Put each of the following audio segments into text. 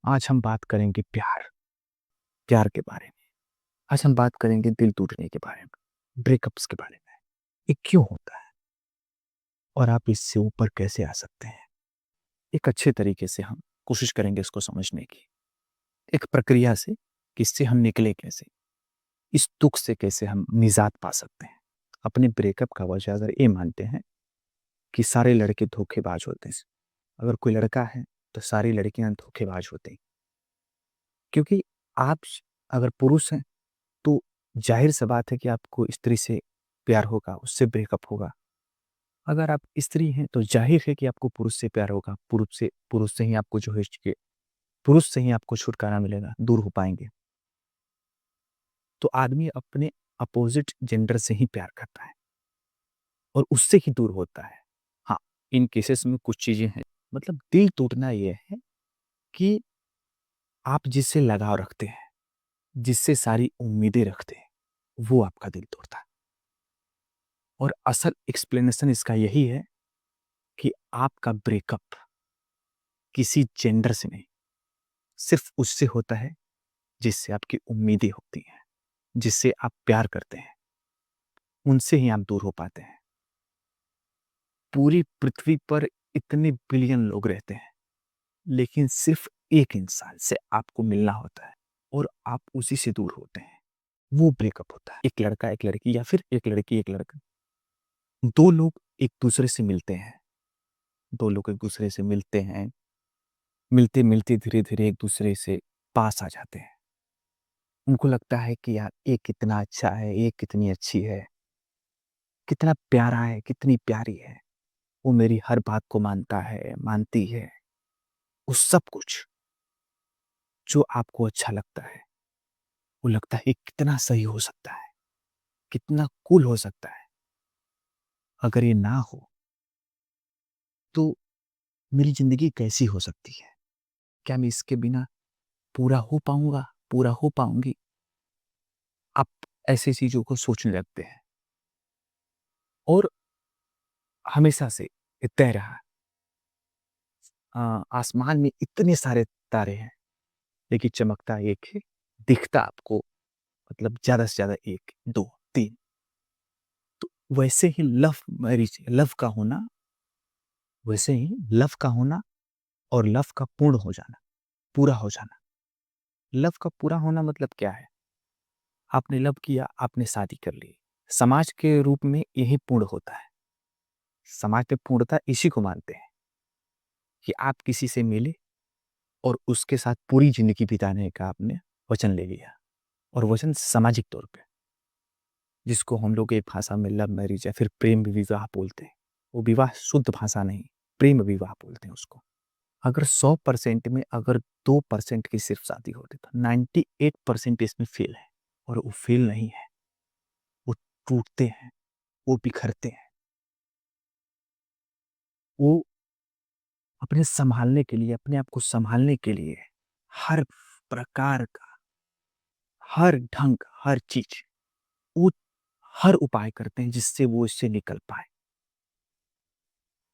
आज हम बात करेंगे प्यार, प्यार के बारे में। आज हम बात करेंगे दिल टूटने के बारे में, ब्रेकअप्स के बारे में। ये क्यों होता है और आप इससे ऊपर कैसे आ सकते हैं? एक अच्छे तरीके से हम कोशिश करेंगे इसको समझने की। एक प्रक्रिया से कि इससे हम निकले कैसे? इस दुःख से कैसे हम निजात पा सकते हैं? अपने ब्रेकअप का वजह अगर ये मानते हैं कि सारे लड़के धोखेबाज होते हैं, अगर कोई लड़का है तो सारी लड़कियां धोखेबाज होती हैं। क्योंकि आप अगर पुरुष हैं तो ज़ाहिर-सी बात है कि आपको स्त्री से प्यार होगा, उससे ब्रेकअप होगा। अगर आप स्त्री हैं तो ज़ाहिर है कि आपको पुरुष से प्यार होगा, पुरुष से ही आपको जो है कि पुरुष से ही आपको छुटकारा मिलेगा, दूर हो पाएँगे। तो आदमी अपने अपोज़िट जेंडर से ही प्यार करता है और उससे ही दूर होता है। हाँ, इन केसेस में कुछ चीज़ें हैं, मतलब दिल टूटना ये है कि आप जिससे लगाव रखते हैं, जिससे सारी उम्मीदें रखते हैं, वो आपका दिल तोड़ता है। और असल एक्सप्लेनेशन इसका यही है कि आपका ब्रेकअप किसी जेंडर से नहीं, सिर्फ उससे होता है जिससे आपकी उम्मीदें होती हैं, जिससे आप प्यार करते हैं, उनसे ही आप दूर हो पाते हैं। पूरी पृथ्वी पर इतने बिलियन लोग रहते हैं, लेकिन सिर्फ एक इंसान से आपको मिलना होता है और आप उसी से दूर होते हैं। वो ब्रेकअप होता है। एक लड़का, एक लड़की या फिर एक लड़की, एक लड़का। 2 लोग एक दूसरे से मिलते हैं, 2 लोग एक दूसरे से मिलते हैं, मिलते-मिलते धीरे-धीरे एक दूसरे से पास आ जाते हैं। उनको लगता है कि यार ये कितना अच्छा है, ये कितनी अच्छी है, कितना प्यारा है, कितनी प्यारी है। वो मेरी हर बात को मानता है, मानती है। वो सब कुछ जो आपको अच्छा लगता है, वो लगता है ये कितना सही हो सकता है, कितना कूल हो सकता है। अगर ये ना हो, तो मेरी ज़िंदगी कैसी हो सकती है? क्या मैं इसके बिना पूरा हो पाऊँगा, पूरा हो पाऊँगी? आप ऐसी चीज़ों को सोचने लगते हैं और हमेशा से ये तय रहा। आसमान में इतने सारे तारे हैं, लेकिन चमकता एक है, दिखता आपको मतलब ज़्यादा से ज़्यादा 1, 2, 3। तो वैसे ही लव का होना और लव का पूर्ण हो जाना, पूरा हो जाना। लव का पूरा होना मतलब क्या है? आपने लव किया, आपने शादी कर ली। समाज के रूप में यही पूर्ण होता है। समाज में पूर्णता इसी को मानते हैं कि आप किसी से मिले और उसके साथ पूरी ज़िंदगी बिताने का आपने वचन ले लिया और वचन सामाजिक तौर पे, जिसको हम लोग एक भाषा में लव मैरिज या फिर प्रेम विवाह बोलते हैं। वो विवाह शुद्ध भाषा नहीं, प्रेम विवाह बोलते हैं उसको। अगर 100% में अगर 2% की सिर्फ शादी होती तो 98% इसमें फेल है और वो फेल नहीं है, वो टूटते हैं, वो बिखरते हैं। वो अपने सँभालने के लिए, अपने आप को सँभालने के लिए हर प्रकार का, हर ढंग, हर चीज़, वो हर उपाय करते हैं जिससे वो इससे निकल पाएँ।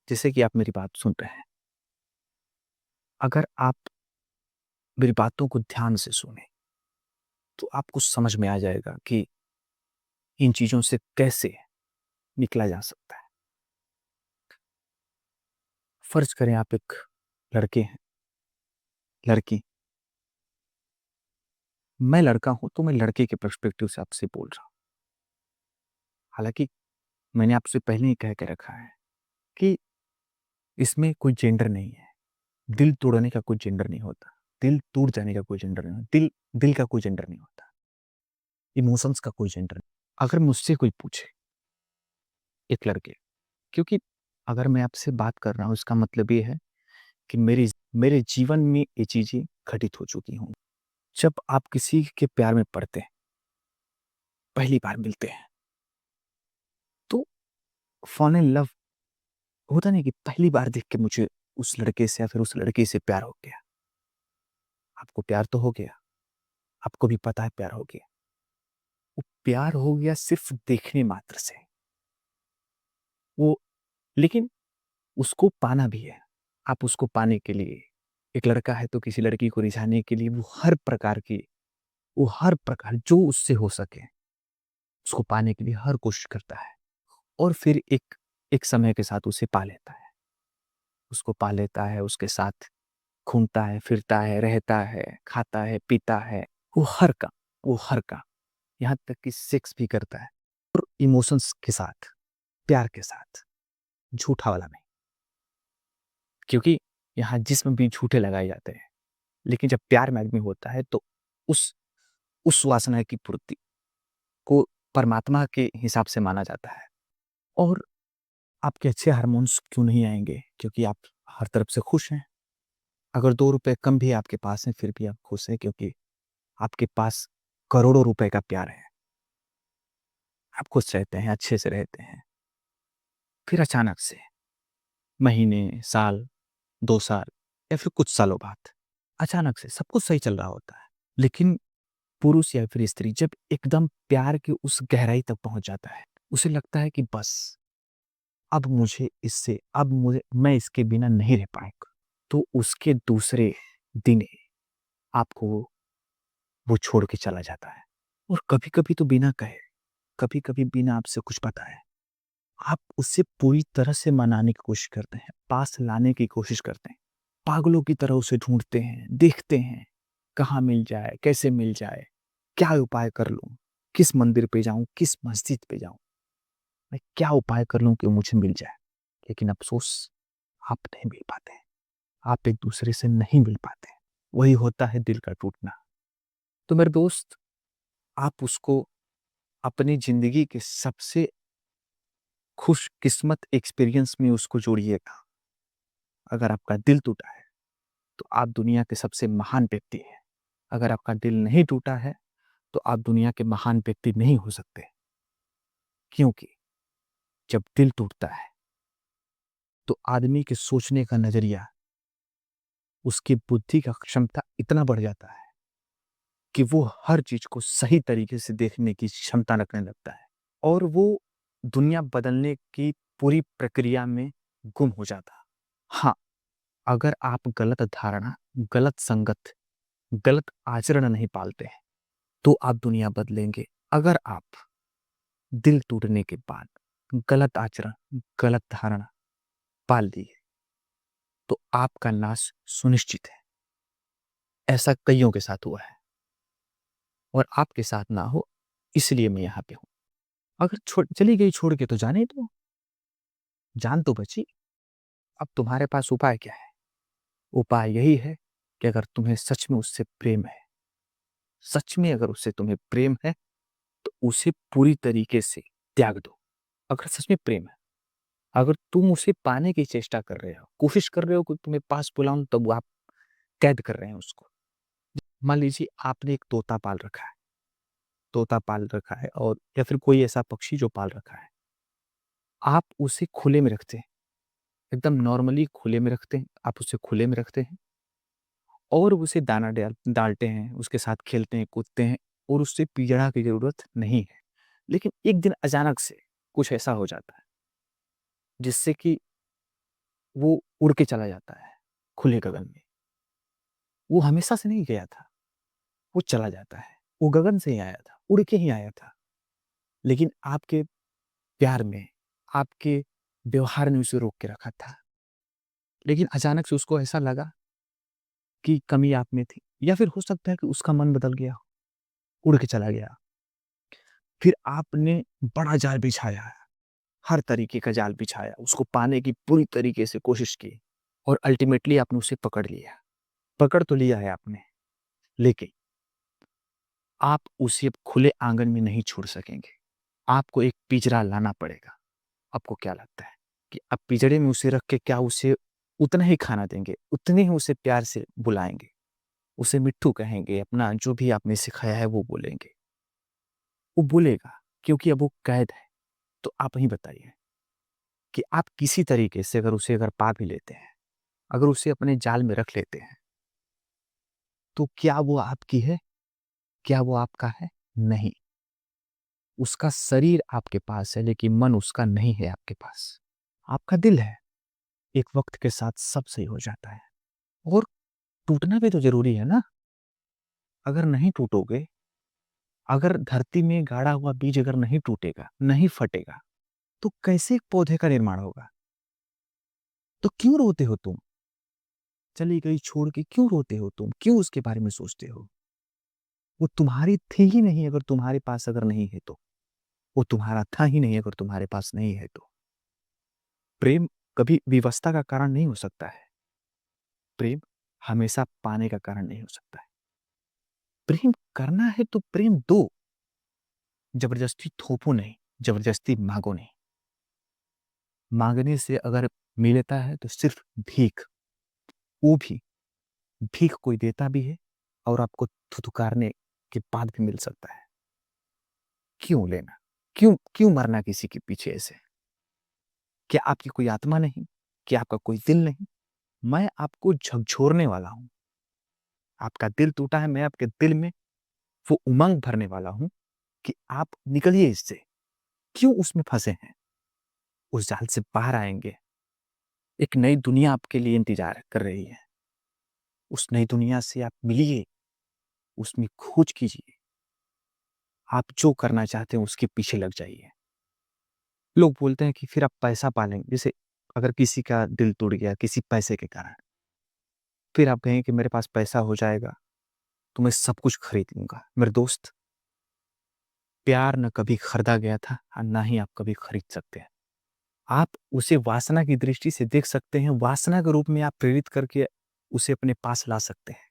जैसे कि आप मेरी बात सुन रहे हैं, अगर आप मेरी बातों को ध्यान से सुनें, तो आपको समझ में आ जाएगा कि इन चीज़ों से कैसे निकला जा सकता है। फ़र्ज़ करें आप एक लड़के हैं, लड़की, मैं लड़का हूँ तो मैं लड़के के पर्सपेक्टिव से आपसे बोल रहा हूँ। हालाँकि मैंने आपसे पहले ही कह के रखा है कि इसमें कोई जेंडर नहीं है। दिल तोड़ने का कोई जेंडर नहीं होता। दिल टूट जाने का कोई जेंडर नहीं होता। दिल दिल का कोई जेंडर नहीं होता। इमोशंस का कोई जेंडर नहीं। अगर मुझसे कोई पूछे, एक लड़के, क्योंकि अगर मैं आपसे बात कर रहा हूँ इसका मतलब ये है कि मेरे जीवन में ये चीज़ें घटित हो चुकी हों। जब आप किसी के प्यार में पड़ते हैं, पहली बार मिलते हैं, तो फॉल इन लव होता नहीं कि पहली बार देख के मुझे उस लड़के से या फिर उस लड़की से प्यार हो गया। आपको प्यार तो हो गया, आपको भी पता है प्यार हो गया। वो प्यार हो गया सिर्फ़ देखने मात्र से। वो लेकिन उसको पाना भी है। आप उसको पाने के लिए एक लड़का है तो किसी लड़की को रिझाने के लिए वो हर प्रकार जो उससे हो सके, उसको पाने के लिए हर कोशिश करता है और फिर एक समय के साथ उसे पा लेता है। उसको पा लेता है, उसके साथ घूमता है, फिरता है, रहता है, खाता है, पीता है, वो हर काम वो हर काम, यहाँ तक कि सेक्स भी करता है और इमोशंस के साथ, प्यार के साथ, झूठा वाला नहीं। क्योंकि यहाँ जिस्म भी झूठे लगाए जाते हैं, लेकिन जब प्यार में आदमी होता है तो उस उस वासना की पूर्ति को परमात्मा के हिसाब से माना जाता है। और आपके अच्छे हार्मोन्स क्यों नहीं आएँगे? क्योंकि आप हर तरफ से खुश हैं। अगर 2 रुपए कम भी आपके पास हैं, फिर भी आप खुश हैं क्योंकि आपके पास करोड़ों रुपए का प्यार है। आप खुश रहते हैं, अच्छे से रहते हैं। फिर अचानक से महीने, साल, 2 साल या फिर कुछ सालों बाद अचानक से सब कुछ सही चल रहा होता है। लेकिन पुरुष या फिर स्त्री जब एकदम प्यार की उस गहराई तक पहुँच जाता है, उसे लगता है कि बस अब मुझे मैं इसके बिना नहीं रह पाऊँगा। तो उसके दूसरे दिन ही आपको वो छोड़ के चला जाता है। और कभी-कभी तो बिना कहे, कभी-कभी बिना आपसे कुछ बताए, आप उसे पूरी तरह से मनाने की कोशिश करते हैं, पास लाने की कोशिश करते हैं। पागलों की तरह उसे ढूँढते हैं, देखते हैं, कहाँ मिल जाए, कैसे मिल जाए, क्या उपाय कर लूँ, किस मंदिर पे जाऊँ, किस मस्जिद पे जाऊँ, मैं क्या उपाय कर लूँ कि मुझे मिल जाए। लेकिन अफ़सोस आप नहीं मिल पाते हैं, आप एक-दूसरे से नहीं मिल पाते हैं। वही होता है दिल का टूटना। तो मेरे दोस्त, आप उसको अपनी ज़िंदगी के सबसे खुशकिस्मत एक्सपीरियंस में उसको जोड़िएगा। अगर आपका दिल टूटा है, तो आप दुनिया के सबसे महान व्यक्ति हैं। अगर आपका दिल नहीं टूटा है, तो आप दुनिया के महान व्यक्ति नहीं हो सकते। क्योंकि जब दिल टूटता है, तो आदमी के सोचने का नज़रिया, उसकी बुद्धि का क्षमता इतना बढ़ जाता है कि वो हर चीज़ को सही तरीके से देखने की क्षमता रखने लगता है और वो दुनिया बदलने की पूरी प्रक्रिया में गुम हो जाता। हाँ, अगर आप गलत धारणा, गलत संगत, गलत आचरण नहीं पालते हैं, तो आप दुनिया बदलेंगे। अगर आप दिल टूटने के बाद गलत आचरण, गलत धारणा पाल लिए, तो आपका नाश सुनिश्चित है। ऐसा कइयों के साथ हुआ है और आपके साथ ना हो, इसलिए मैं यहाँ पे हूँ। अगर चली गई छोड़ के तो जाने दो, जान तो बची। अब तुम्हारे पास उपाय क्या है? उपाय यही है कि अगर तुम्हें सच में उससे प्रेम है, सच में अगर उससे तुम्हें प्रेम है, तो उसे पूरी तरीके से त्याग दो। अगर सच में प्रेम है, अगर तुम उसे पाने की चेष्टा कर रहे हो, कोशिश कर रहे हो कि तुम्हें पास बुलाऊँ, तब आप कैद कर रहे हैं उसको। मान लीजिए आपने एक तोता पाल रखा है और या फिर कोई ऐसा पक्षी जो पाल रखा है। आप उसे खुले में रखते हैं, एकदम नॉर्मली खुले में रखते हैं, आप उसे खुले में रखते हैं और उसे दाना डालते हैं, उसके साथ खेलते हैं, कूदते हैं और उससे पिंजड़ा की ज़रूरत नहीं है। लेकिन एक दिन अचानक से कुछ ऐसा हो जाता है, जिससे कि वो उड़ के चला जाता है, खुले गगन में। वो हमेशा से नहीं गया था, वो चला जाता है। वो गगन से ही आया था, उड़ के ही आया था। लेकिन आपके प्यार में, आपके व्यवहार ने उसे रोक के रखा था। लेकिन अचानक से उसको ऐसा लगा कि कमी आप में थी या फिर हो सकता है कि उसका मन बदल गया हो, उड़ के चला गया। फिर आपने बड़ा जाल बिछाया, हर तरीके का जाल बिछाया, उसको पाने की पूरी तरीके से कोशिश की और अल्टीमेटली आपने उसे पकड़ लिया। पकड़ तो लिया है आपने, लेकिन आप उसे अब खुले आँगन में नहीं छोड़ सकेंगे। आपको एक पिंजरा लाना पड़ेगा। आपको क्या लगता है कि आप पिंजरे में उसे रख के क्या उसे उतना ही खाना देंगे, उतने ही उसे प्यार से बुलाएँगे, उसे मिट्ठू कहेंगे, अपना जो भी आपने सिखाया है वो बोलेंगे। वो बोलेगा क्योंकि अब वो कैद है। तो आप ही बताइए कि आप किसी तरीके से अगर पा भी लेते हैं, अगर उसे अपने जाल में रख लेते हैं, तो क्या वो आपकी है? क्या वो आपका है? नहीं। उसका शरीर आपके पास है, लेकिन मन उसका नहीं है आपके पास। आपका दिल है। एक वक़्त के साथ सब सही हो जाता है और टूटना भी तो जरूरी है ना। अगर नहीं टूटोगे, अगर धरती में गाड़ा हुआ बीज अगर नहीं टूटेगा, नहीं फटेगा, तो कैसे एक पौधे का निर्माण होगा? तो क्यों रोते हो तुम? चली गई छोड़ के क्यों रोते हो तुम? क्यों उसके बारे में सोचते हो? वो तुम्हारी थी ही नहीं अगर तुम्हारे पास अगर नहीं है तो। वो तुम्हारा था ही नहीं अगर तुम्हारे पास नहीं है तो। प्रेम कभी विवशता का कारण नहीं हो सकता है। प्रेम हमेशा पाने का कारण नहीं हो सकता है। प्रेम करना है तो प्रेम दो, जबरदस्ती थोपो नहीं, जबरदस्ती मांगो नहीं। मांगने से अगर मिलता है तो सिर्फ भीख, वो भी भीख कोई देता भी है और आपको थुथुकारने के बाद भी मिल सकता है। क्यों लेना? क्यों क्यों मरना किसी के पीछे ऐसे? क्या आपकी कोई आत्मा नहीं? क्या आपका कोई दिल नहीं? मैं आपको झकझोरने वाला हूं। आपका दिल टूटा है, मैं आपके दिल में वो उमंग भरने वाला हूं कि आप निकलिए इससे। क्यों उसमें फंसे हैं? उस जाल से बाहर आएंगे। एक नई दुनिया आपके लिए इंतजार कर रही है। उस नई दुनिया से आप मिलिए, उसमें खोज कीजिए। आप जो करना चाहते हैं उसके पीछे लग जाइए। लोग बोलते हैं कि फिर आप पैसा पालेंगे। जैसे अगर किसी का दिल टूट गया किसी पैसे के कारण, फिर आप कहें कि मेरे पास पैसा हो जाएगा तो मैं सब कुछ खरीद लूंगा। मेरे दोस्त, प्यार न कभी खरीदा गया था और ना ही आप कभी खरीद सकते हैं। आप उसे वासना की दृष्टि से देख सकते हैं, वासना के रूप में आप प्रेरित करके उसे अपने पास ला सकते हैं,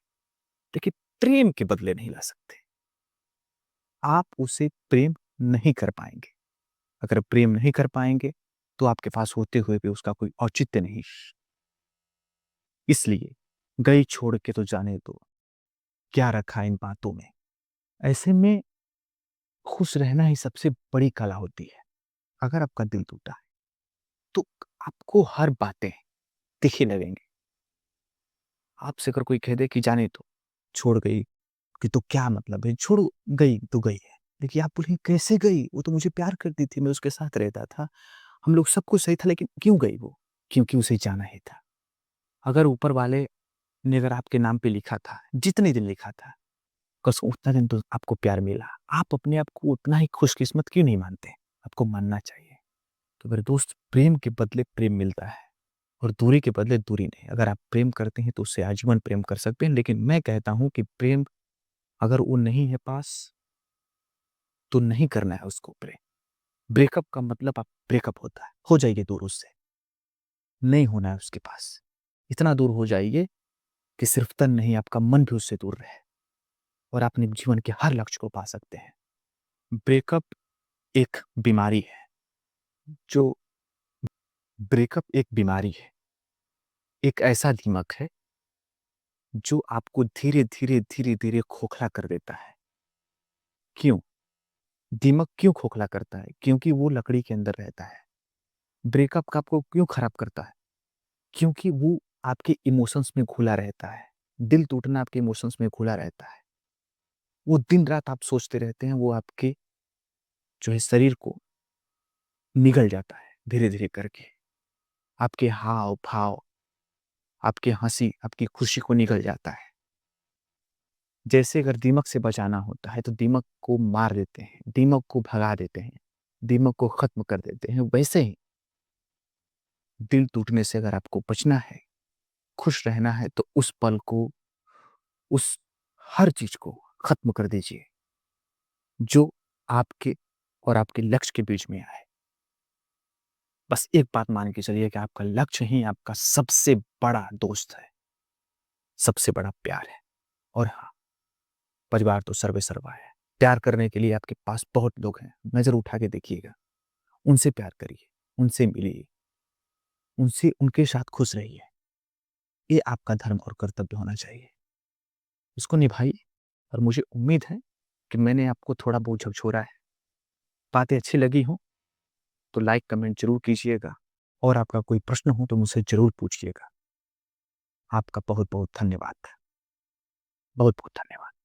लेकिन प्रेम के बदले नहीं ला सकते। आप उसे प्रेम नहीं कर पाएंगे। अगर प्रेम नहीं कर पाएंगे तो आपके पास होते हुए भी उसका कोई औचित्य नहीं। इसलिए गई छोड़ के तो जाने दो, क्या रखा इन बातों में। ऐसे में खुश रहना ही सबसे बड़ी कला होती है। अगर आपका दिल टूटा है तो आपको हर बातें तीखी लगेंगी। आपसे अगर कोई कह दे कि जाने दो, छोड़ गई, कि तो क्या मतलब है, छोड़ो, गई तो गई है। देखिए आप बोलेंगे कैसे गई? वो तो मुझे प्यार करती थी, मैं उसके साथ रहता था, हम लोग सब कुछ सही था, लेकिन क्यों गई वो? क्योंकि उसे जाना ही था। अगर ऊपर वाले ने अगर आपके नाम पे लिखा था, जितने दिन लिखा था, बस उतना दिन तो आपको प्यार मिला। आप अपने आप को उतना ही खुशकिस्मत क्यों नहीं मानते? आपको मानना चाहिए। तो मेरे दोस्त, प्रेम के बदले प्रेम मिलता है और दूरी के बदले दूरी नहीं। अगर आप प्रेम करते हैं तो उससे आजीवन प्रेम कर सकते हैं, लेकिन मैं कहता हूं कि प्रेम अगर वो नहीं है पास तो नहीं करना है उसको प्रेम। ब्रेकअप का मतलब आप ब्रेकअप होता है, हो जाइए दूर उससे। नहीं होना है उसके पास। इतना दूर हो जाइए कि सिर्फ तन नहीं आपका मन भी उससे दूर रहे और आप अपने जीवन के हर लक्ष्य को पा सकते हैं। ब्रेकअप एक बीमारी है। जो ब्रेकअप एक बीमारी है, एक ऐसा दिमाग है जो आपको धीरे धीरे धीरे धीरे खोखला कर देता है। क्यों? दिमाग क्यों खोखला करता है? क्योंकि वो लकड़ी के अंदर रहता है। ब्रेकअप का आपको क्यों खराब करता है? क्योंकि वो आपके इमोशंस में घुला रहता है। दिल टूटना आपके इमोशंस में घुला रहता है। वो दिन रात आप सोचते रहते हैं, वो आपके जो है शरीर को निगल जाता है धीरे धीरे करके। आपके हाव भाव, आपकी हंसी, आपकी खुशी को निगल जाता है। जैसे अगर दीमक से बचाना होता है तो दीमक को मार देते हैं, दीमक को भगा देते हैं, दीमक को खत्म कर देते हैं। वैसे ही दिल टूटने से अगर आपको बचना है, खुश रहना है, तो उस पल को, उस हर चीज को खत्म कर दीजिए जो आपके और आपके लक्ष्य के बीच में आए। बस एक बात मान के चलिए कि आपका लक्ष्य ही आपका सबसे बड़ा दोस्त है, सबसे बड़ा प्यार है। और हाँ, परिवार तो सर्वे सर्वा है। प्यार करने के लिए आपके पास बहुत लोग हैं, नजर उठा के देखिएगा। उनसे प्यार करिए, उनसे मिलिए, उनसे उनके साथ खुश रहिए। ये आपका धर्म और कर्तव्य होना चाहिए। इसको निभाइए। और मुझे उम्मीद है कि मैंने आपको थोड़ा बहुत झकझोरा है। बातें अच्छी लगी हो तो लाइक कमेंट जरूर कीजिएगा और आपका कोई प्रश्न हो तो मुझसे जरूर पूछिएगा। आपका बहुत बहुत धन्यवाद। बहुत बहुत धन्यवाद।